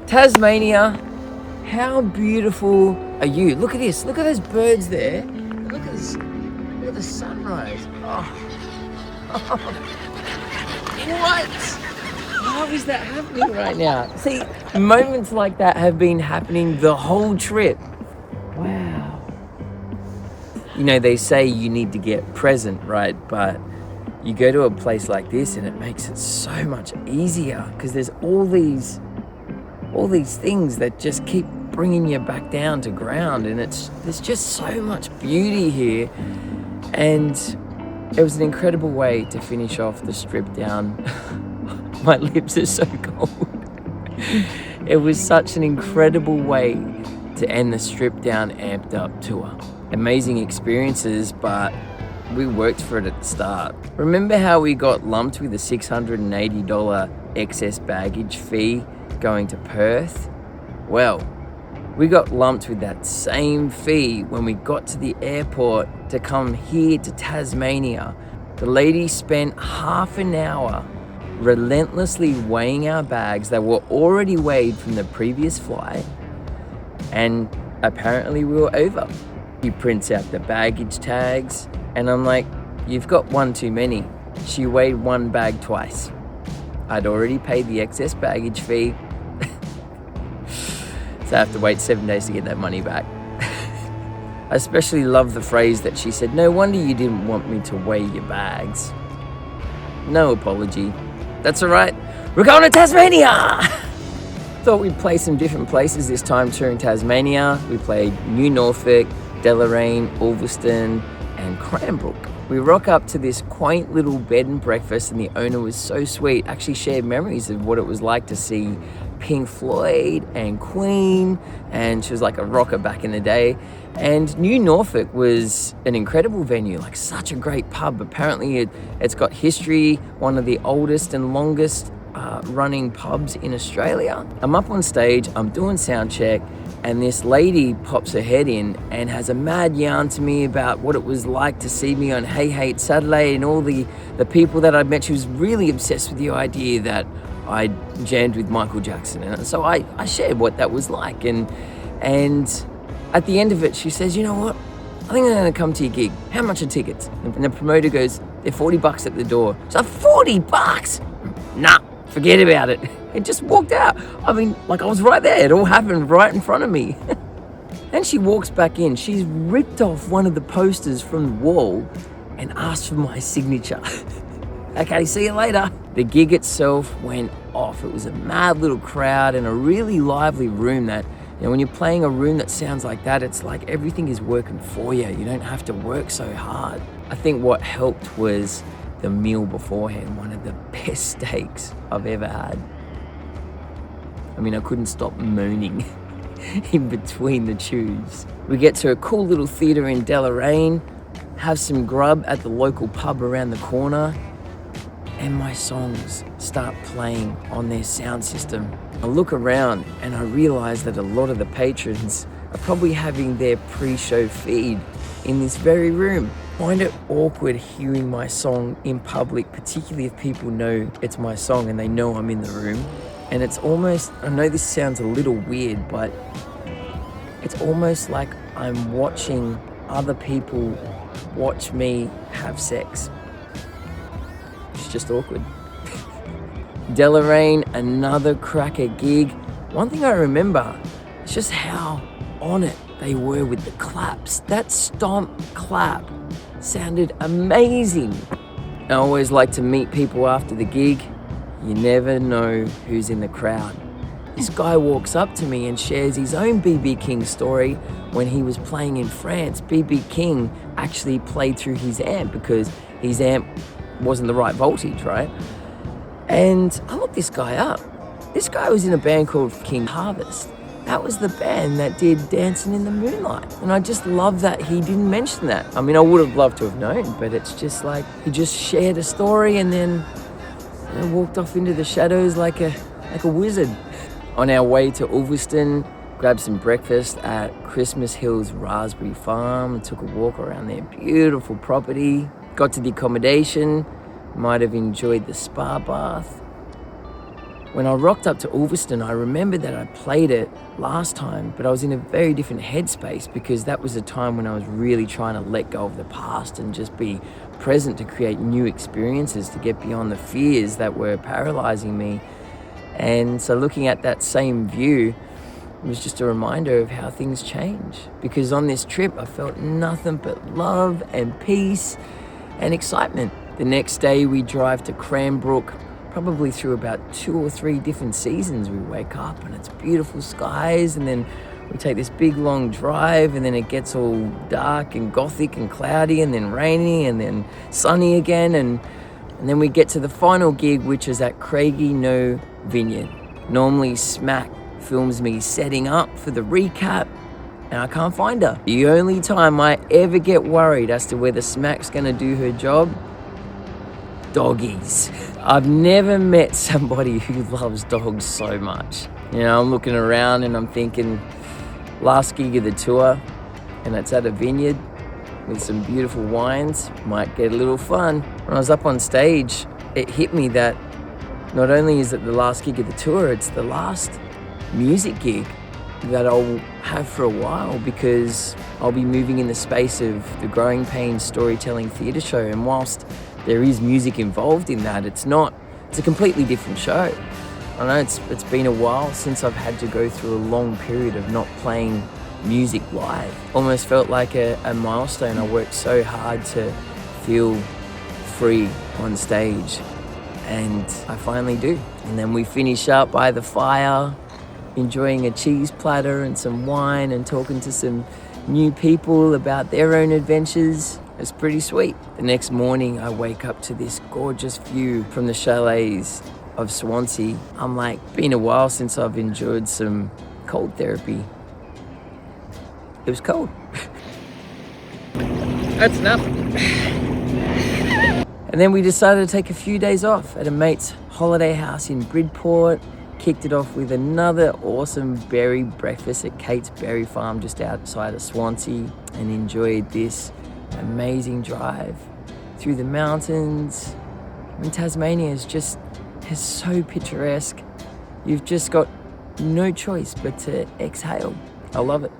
Tasmania, how beautiful are you? Look at this. Look at those birds there. Look at this. Look at the sunrise. Oh. What? How is that happening right now? See, moments like that have been happening the whole trip. Wow. You know, they say you need to get present, right? But you go to a place like this and it makes it so much easier because there's all these things that just keep bringing you back down to ground, and there's just so much beauty here. And it was an incredible way to finish off the strip down. My lips are so cold. It was such an incredible way to end the strip down amped up tour. Amazing experiences, but we worked for it at the start. Remember how we got lumped with a $680 excess baggage fee going to Perth? Well, we got lumped with that same fee when we got to the airport to come here to Tasmania. The lady spent half an hour relentlessly weighing our bags that were already weighed from the previous flight, and apparently we were over. She prints out the baggage tags, and I'm like, you've got one too many. She weighed one bag twice. I'd already paid the excess baggage fee, so I have to wait 7 days to get that money back. I especially love the phrase that she said, "No wonder you didn't want me to weigh your bags." No apology. That's all right. We're going to Tasmania! Thought we'd play some different places this time touring Tasmania. We played New Norfolk, Deloraine, Olveston, and Cranbrook. We rock up to this quaint little bed and breakfast, and the owner was so sweet, actually shared memories of what it was like to see Pink Floyd and Queen, and she was like a rocker back in the day. And New Norfolk was an incredible venue, like such a great pub. Apparently it's got history, one of the oldest and longest running pubs in Australia. I'm up on stage, I'm doing sound check, and this lady pops her head in and has a mad yarn to me about what it was like to see me on Hey Hate Saturday and all the people that I'd met. She was really obsessed with the idea that I jammed with Michael Jackson, and so I shared what that was like, and at the end of it she says, "You know what, I think I'm going to come to your gig. How much are tickets?" And the promoter goes, "They're $40 at the door." So $40? Nah, forget about it. It just walked out. I mean, like I was right there. It all happened right in front of me. Then she walks back in. She's ripped off one of the posters from the wall and asked for my signature. Okay, see you later. The gig itself went off. It was a mad little crowd and a really lively room that, you know, when you're playing a room that sounds like that, it's like everything is working for you. You don't have to work so hard. I think what helped was the meal beforehand, one of the best steaks I've ever had. I mean, I couldn't stop moaning in between the chews. We get to a cool little theatre in Deloraine, have some grub at the local pub around the corner, and my songs start playing on their sound system. I look around and I realise that a lot of the patrons are probably having their pre-show feed in this very room. I find it awkward hearing my song in public, particularly if people know it's my song and they know I'm in the room. And it's almost, I know this sounds a little weird, but it's almost like I'm watching other people watch me have sex. It's just awkward. Deloraine, another cracker gig. One thing I remember is just how on it they were with the claps. That stomp clap sounded amazing. I always like to meet people after the gig. You never know who's in the crowd. This guy walks up to me and shares his own B.B. King story. When he was playing in France, B.B. King actually played through his amp because his amp wasn't the right voltage, right? And I looked this guy up. This guy was in a band called King Harvest. That was the band that did Dancing in the Moonlight. And I just love that he didn't mention that. I mean, I would have loved to have known, but it's just like he just shared a story and then walked off into the shadows like a wizard. On our way to Olveston, grabbed some breakfast at Christmas Hills Raspberry Farm and took a walk around their beautiful property. Got to the accommodation, might have enjoyed the spa bath. When I rocked up to Olveston, I remembered that I played it last time, but I was in a very different headspace because that was a time when I was really trying to let go of the past and just be present to create new experiences, to get beyond the fears that were paralyzing me. And so looking at that same view, it was just a reminder of how things change. Because on this trip, I felt nothing but love and peace and excitement. The next day we drive to Cranbrook, probably through about 2 or 3 different seasons. We wake up and it's beautiful skies, and then we take this big long drive, and then it gets all dark and gothic and cloudy, and then rainy, and then sunny again, and then we get to the final gig, which is at Craigie No Vineyard. Normally Smack films me setting up for the recap, and I can't find her. The only time I ever get worried as to whether Smack's gonna do her job, doggies. I've never met somebody who loves dogs so much. You know, I'm looking around and I'm thinking, last gig of the tour, and it's at a vineyard with some beautiful wines, might get a little fun. When I was up on stage, it hit me that not only is it the last gig of the tour, it's the last music gig that I'll have for a while, because I'll be moving in the space of the Growing Pains storytelling theatre show, and whilst there is music involved in that, it's a completely different show. I know it's been a while since I've had to go through a long period of not playing music live. Almost felt like a milestone. I worked so hard to feel free on stage, and I finally do. And then we finish up by the fire, enjoying a cheese platter and some wine, and talking to some new people about their own adventures. It's pretty sweet. The next morning, I wake up to this gorgeous view from the chalets of Swansea. I'm like, been a while since I've enjoyed some cold therapy. It was cold. That's enough. And then we decided to take a few days off at a mate's holiday house in Bridport. Kicked it off with another awesome berry breakfast at Kate's Berry Farm just outside of Swansea, and enjoyed this amazing drive through the mountains. I mean, Tasmania is so picturesque. You've just got no choice but to exhale. I love it.